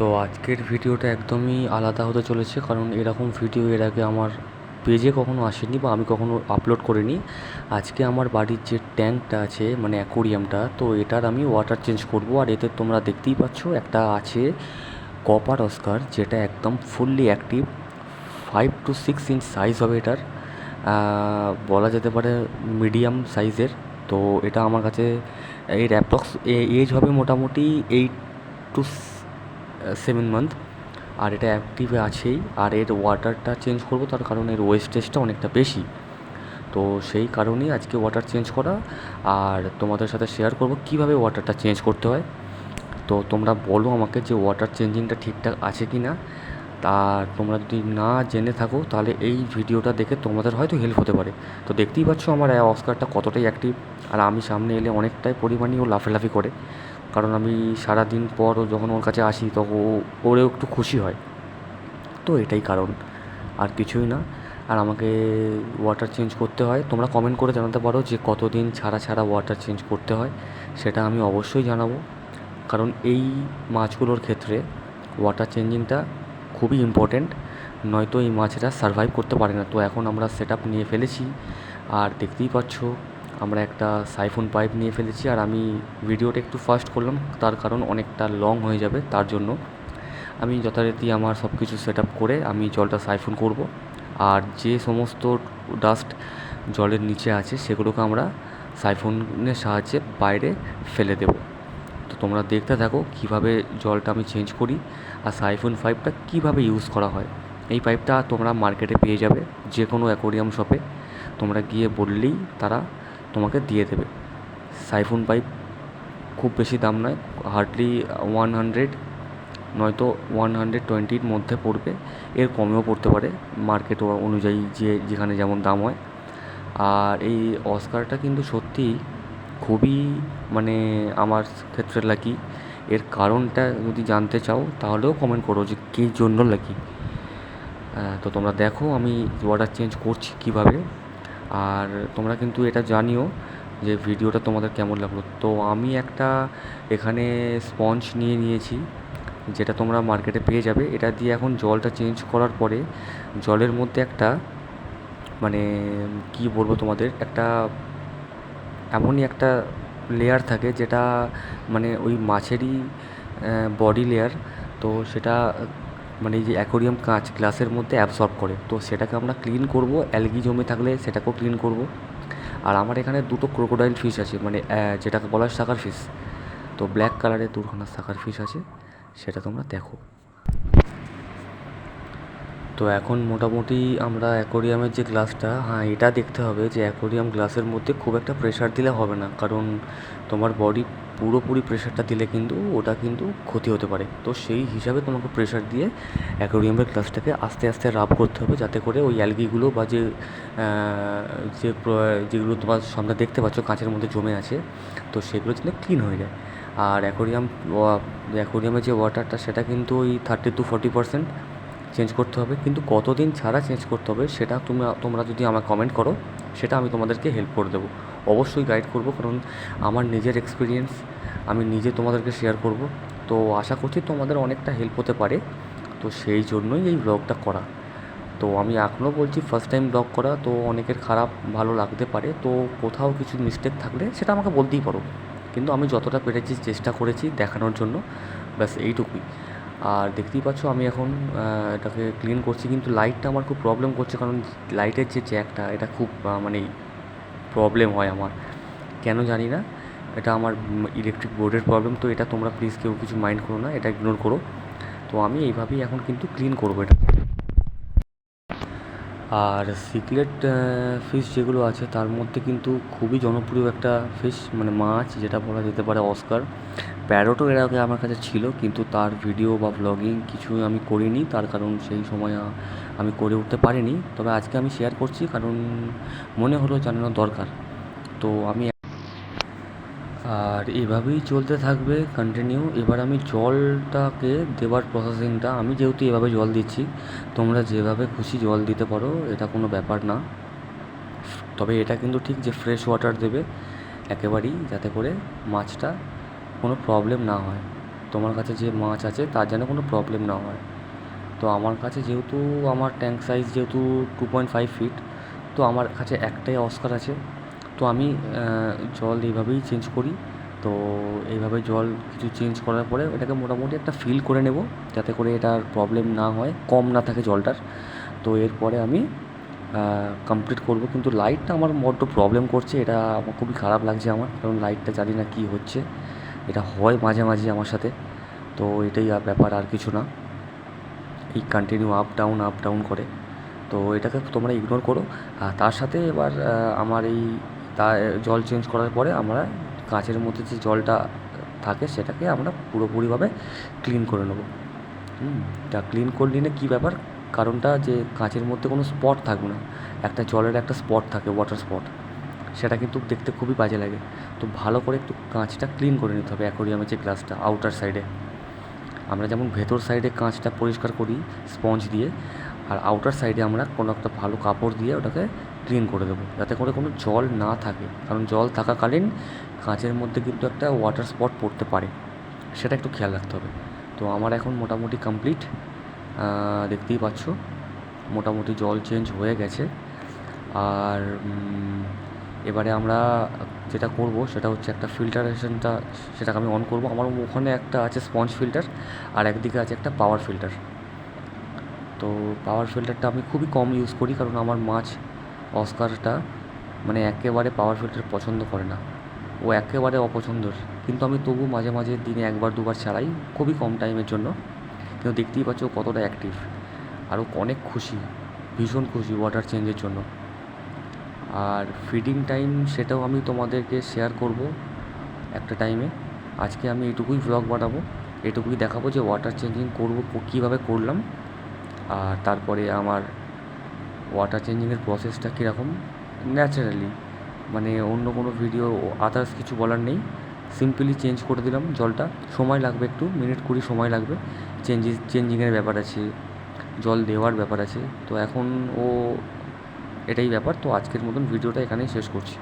তো আজকের ভিডিওটা একদমই আলাদা হতে চলেছে, কারণ এরকম ভিডিও এর আগে আমার পেজে কখনো আসেনি বা আমি কখনো আপলোড করিনি। আজকে আমার বাড়ির যে ট্যাঙ্কটা আছে, মানে অ্যাকোরিয়ামটা, তো এটার আমি ওয়াটার চেঞ্জ করব। আর এতে তোমরা দেখতেই পাচ্ছ একটা আছে কপার অস্কার, যেটা একদম fully active. 5 to 6 inch size হবে এটার, বলা যেতে পারে মিডিয়াম সাইজের। তো এটা আমার কাছে এর অ্যাপ্রক্স এজ হবে মোটামুটি 8 to 7 মান্থ। আর এটা অ্যাক্টিভে আছেই। আর এর ওয়াটারটা চেঞ্জ করব, তার কারণ এর ওয়েস্টেজটা অনেকটা বেশি। তো সেই কারণেই আজকে ওয়াটার চেঞ্জ করা, আর তোমাদের সাথে শেয়ার করব কীভাবে ওয়াটারটা চেঞ্জ করতে হয়। তো তোমরা বলো আমাকে যে ওয়াটার চেঞ্জিংটা ঠিকঠাক আছে কি না। আর তোমরা যদি না জেনে থাকো তাহলে এই ভিডিওটা দেখে তোমাদের হয়তো হেল্প হতে পারে। তো দেখতেই পাচ্ছ আমার অস্কারটা কতটাই অ্যাক্টিভ। আর আমি সামনে এলে অনেকটাই পরিমাণেই ও লাফালাফি করে, কারণ আমি সারাদিন পর যখন ওর কাছে আসি তখন ওরেও একটু খুশি হয়। তো এটাই কারণ, আর কিছুই না। আর আমাকে ওয়াটার চেঞ্জ করতে হয়, তোমরা কমেন্ট করে জানাতে পারো যে কতদিন ছাড়া ছাড়া ওয়াটার চেঞ্জ করতে হয়, সেটা আমি অবশ্যই জানাবো। কারণ এই মাছগুলোর ক্ষেত্রে ওয়াটার চেঞ্জিংটা খুবই ইম্পর্ট্যান্ট, নয়তো এই মাছেরা সারভাইভ করতে পারে না। তো এখন আমরা সেট আপ নিয়ে ফেলেছি, আর দেখতেই পাচ্ছ আমরা একটা সাইফন পাইপ নিয়ে ফেলেছি। আর আমি ভিডিওটা একটু ফাস্ট করলাম, তার কারণ অনেকটা লং হয়ে যাবে, তার জন্য আমি যথারীতি আমার সব কিছু সেট আপ করে আমি জলটা সাইফন করব। আর যে সমস্ত ডাস্ট জলের নিচে আছে সেগুলোকে আমরা সাইফনের সাহায্যে বাইরে ফেলে দেব। তো তোমরা দেখতে থাকো কীভাবে জলটা আমি চেঞ্জ করি, আর সাইফন পাইপটা কীভাবে ইউজ করা হয়। এই পাইপটা তোমরা মার্কেটে পেয়ে যাবে, যে কোনো অ্যাকোরিয়াম শপে তোমরা গিয়ে বললেই তারা তোমাকে দিয়ে দেবে। সাইফন পাইপ খুব বেশি দাম নয়, হার্ডলি 100, নয়তো 120-র মধ্যে পড়বে। এর কমেও পড়তে পারে মার্কেট অনুযায়ী, যেখানে যেমন দাম হয়। আর এই অস্কারটা কিন্তু সত্যিই খুবই, মানে আমার ক্ষেত্রে লাকি। এর কারণটা যদি জানতে চাও তাহলেও কমেন্ট করো যে কী জন্য লাকি। তো তোমরা দেখো আমি ওয়াটার চেঞ্জ করছি কীভাবে। আর তোমরা কিন্তু এটা জানিও যে ভিডিওটা তোমাদের কেমন লাগলো। তো আমি একটা এখানে স্পঞ্জ নিয়ে নিয়েছি, যেটা তোমরা মার্কেটে পেয়ে যাবে। এটা দিয়ে এখন জলটা চেঞ্জ করার পরে জলের মধ্যে একটা, মানে কী বলবো তোমাদের, একটা এমনই একটা লেয়ার থাকে যেটা মানে ওই মাছেরই বডি লেয়ার। তো সেটা মানে এই যে অ্যাকোরিয়াম কাঁচ গ্লাসের মধ্যে অ্যাবসর্ব করে, তো সেটাকে আমরা ক্লিন করব। অ্যালগি জমে থাকলে সেটাকেও ক্লিন করব। আর আমার এখানে দুটো ক্রোকোডাইল ফিশ আছে, মানে যেটাকে বলা হয় সাকার ফিশ। তো ব্ল্যাক কালারের দুখানা সাকার ফিশ আছে, সেটা তোমরা দেখো। তো এখন মোটামুটি আমরা অ্যাকোরিয়ামের যে গ্লাসটা, হ্যাঁ এটা দেখতে হবে যে অ্যাকোরিয়াম গ্লাসের মধ্যে খুব একটা প্রেশার দিলে হবে না, কারণ তোমার বডি পুরোপুরি প্রেশারটা দিলে কিন্তু ওটা কিন্তু ক্ষতি হতে পারে। তো সেই হিসাবে তোমাকে প্রেশার দিয়ে অ্যাকোরিয়ামের গ্লাসটাকে আস্তে আস্তে রাব করতে হবে, যাতে করে ওই অ্যালগিগুলো বা যে যেগুলো তোমার সামনে দেখতে পাচ্ছ কাঁচের মধ্যে জমে আছে, তো সেগুলো যেন ক্লিন হয়ে যায়। আর অ্যাকোরিয়ামের যে ওয়াটারটা সেটা কিন্তু ওই 30-40% চেঞ্জ করতে হবে। কিন্তু কতদিন ছাড়া চেঞ্জ করতে হবে সেটা তোমরা যদি আমায় কমেন্ট করো, সেটা আমি তোমাদেরকে হেল্প করে দেবো, অবশ্যই গাইড করব। কারণ আমার নিজের এক্সপিরিয়েন্স আমি নিজে তোমাদেরকে শেয়ার করব। তো আশা করছি তোমাদের অনেকটা হেল্প হতে পারে, তো সেই জন্যই এই ব্লগটা করা। তো আমি এখনও বলছি ফার্স্ট টাইম ব্লগ করা, তো অনেকের খারাপ ভালো লাগতে পারে। তো কোথাও কিছু মিস্টেক থাকলে সেটা আমাকে বলতেই পারো, কিন্তু আমি যতটা পেরেছি চেষ্টা করেছি দেখানোর জন্য, ব্যাস এইটুকুই। আর দেখতেই পাচ্ছ আমি এখন এটাকে ক্লিন করছি, কিন্তু লাইটটা আমার খুব প্রবলেম করছে, কারণ লাইটের যে জ্যাকটা এটা খুব মানে প্রবলেম হয় আমার, কেন জানি না। এটা আমার ইলেকট্রিক বোর্ডের প্রবলেম। তো এটা তোমরা প্লিজ কেউ কিছু মাইন্ড করো না, এটা ইগনোর করো। তো আমি এইভাবেই এখন কিন্তু ক্লিন করবো এটা। আর সিকলেট ফিশ যেগুলো আছে তার মধ্যে কিন্তু খুবই জনপ্রিয় একটা ফিশ, মানে মাছ, যেটা বলা যেতে পারে অস্কার। প্যারটও এর আগে আমার কাছে ছিল, কিন্তু তার ভিডিও বা ভ্লগিং কিছুই আমি করিনি, তার কারণ সেই সময় আমি করে উঠতে পারিনি। তবে আজকে আমি শেয়ার করছি কারণ মনে হলো জানানো দরকার। তো আমি, আর এভাবেই চলতে থাকবে কন্টিনিউ। এবার আমি জলটাকে দেওয়ার প্রসেসিংটা, আমি যেহেতু এভাবে জল দিচ্ছি, তোমরা যেভাবে খুশি জল দিতে পারো, এটা কোনো ব্যাপার না। তবে এটা কিন্তু ঠিক যে ফ্রেশ ওয়াটার দেবে একেবারেই, যাতে করে মাছটা কোনো প্রবলেম না হয়। তোমার কাছে যে মাছ আছে তার যেন কোনো প্রবলেম না হয়। তো আমার কাছে যেহেতু আমার ট্যাঙ্ক সাইজ যেহেতু 2.5 ফিট, তো আমার কাছে একটাই অস্কার আছে। তো আমি জল এইভাবেই চেঞ্জ করি। তো এইভাবে জল কিছু চেঞ্জ করার পরে এটাকে মোটামুটি একটা ফিল করে নেব, যাতে করে এটার প্রবলেম না হয়, কম না থাকে জলটার। তো এরপরে আমি কমপ্লিট করব। কিন্তু লাইটটা আমার বড্ড প্রবলেম করছে, এটা আমার খুবই খারাপ লাগছে আমার, কারণ লাইটটা জানি না কী হচ্ছে, এটা হয় মাঝে মাঝে আমার সাথে। তো এটাই ব্যাপার, আর কিছু না। এই কন্টিনিউ আপ ডাউন করে, তো এটাকে তোমরা ইগনোর করো। আর তার সাথে এবার আমার এই জল চেঞ্জ করার পরে আমরা কাঁচের মধ্যে যে জলটা থাকে সেটাকে আমরা পুরোপুরিভাবে ক্লিন করে নেবো। তা ক্লিন করে নিলে কী ব্যাপার, কারণটা যে কাঁচের মধ্যে কোনো স্পট থাকবে না। একটা জলের একটা স্পট থাকে, ওয়াটার স্পট, সেটা কিন্তু দেখতে খুবই বাজে লাগে। তো ভালো করে একটু কাঁচটা ক্লিন করে নিতে হবে অ্যাকোরিয়ামের যে গ্লাসটা আউটার সাইডে। আমরা যেমন ভেতর সাইডে কাঁচটা পরিষ্কার করি স্পঞ্জ দিয়ে, আর আউটার সাইডে আমরা কোনো একটা ভালো কাপড় দিয়ে ওটাকে ক্লিন করে দেবো, যাতে করে কোনো জল না থাকে। কারণ জল থাকাকালীন কাঁচের মধ্যে কিন্তু একটা ওয়াটার স্পট পড়তে পারে, সেটা একটু খেয়াল রাখতে হবে। তো আমার এখন মোটামুটি কমপ্লিট, দেখতেই পাচ্ছ মোটামুটি জল চেঞ্জ হয়ে গেছে। আর এবারে আমরা যেটা করব সেটা হচ্ছে একটা ফিল্টারেশনটা, সেটাকে আমি অন করব। আমার ওখানে একটা আছে স্পঞ্জ ফিল্টার, আর একদিকে আছে একটা পাওয়ার ফিল্টার। তো পাওয়ার ফিল্টারটা আমি খুবই কম ইউজ করি, কারণ আমার মাছ অস্কারটা মানে একেবারে পাওয়ার ফিল্টার পছন্দ করে না, ও একেবারে অপছন্দর। কিন্তু আমি তবু মাঝে মাঝে দিনে একবার দুবার চালাই, খুবই কম টাইমের জন্য। কিন্তু দেখতেই পাচ্ছ ও কতটা অ্যাক্টিভ, আর ও অনেক খুশি, ভীষণ খুশি ওয়াটার চেঞ্জের জন্য। আর ফিডিং টাইম সেটাও আমি তোমাদেরকে শেয়ার করব একটা টাইমে। আজকে আমি এইটুকুই ভ্লগ বানাবো, এটুকুই দেখাবো যে ওয়াটার চেঞ্জিং করবো কীভাবে করলাম, আর তারপরে আমার ওয়াটার চেঞ্জিংয়ের প্রসেসটা কীরকম ন্যাচারালি, মানে অন্য কোনো ভিডিও আদার্স কিছু বলার নেই। সিম্পলি চেঞ্জ করে দিলাম জলটা, সময় লাগবে একটু, মিনিট 20 সময় লাগবে। চেঞ্জিংয়ের ব্যাপার আছে, জল দেওয়ার ব্যাপার আছে। তো এখন এটাই ব্যাপার। তো আজকের মতন ভিডিওটা এখানেই শেষ করছি।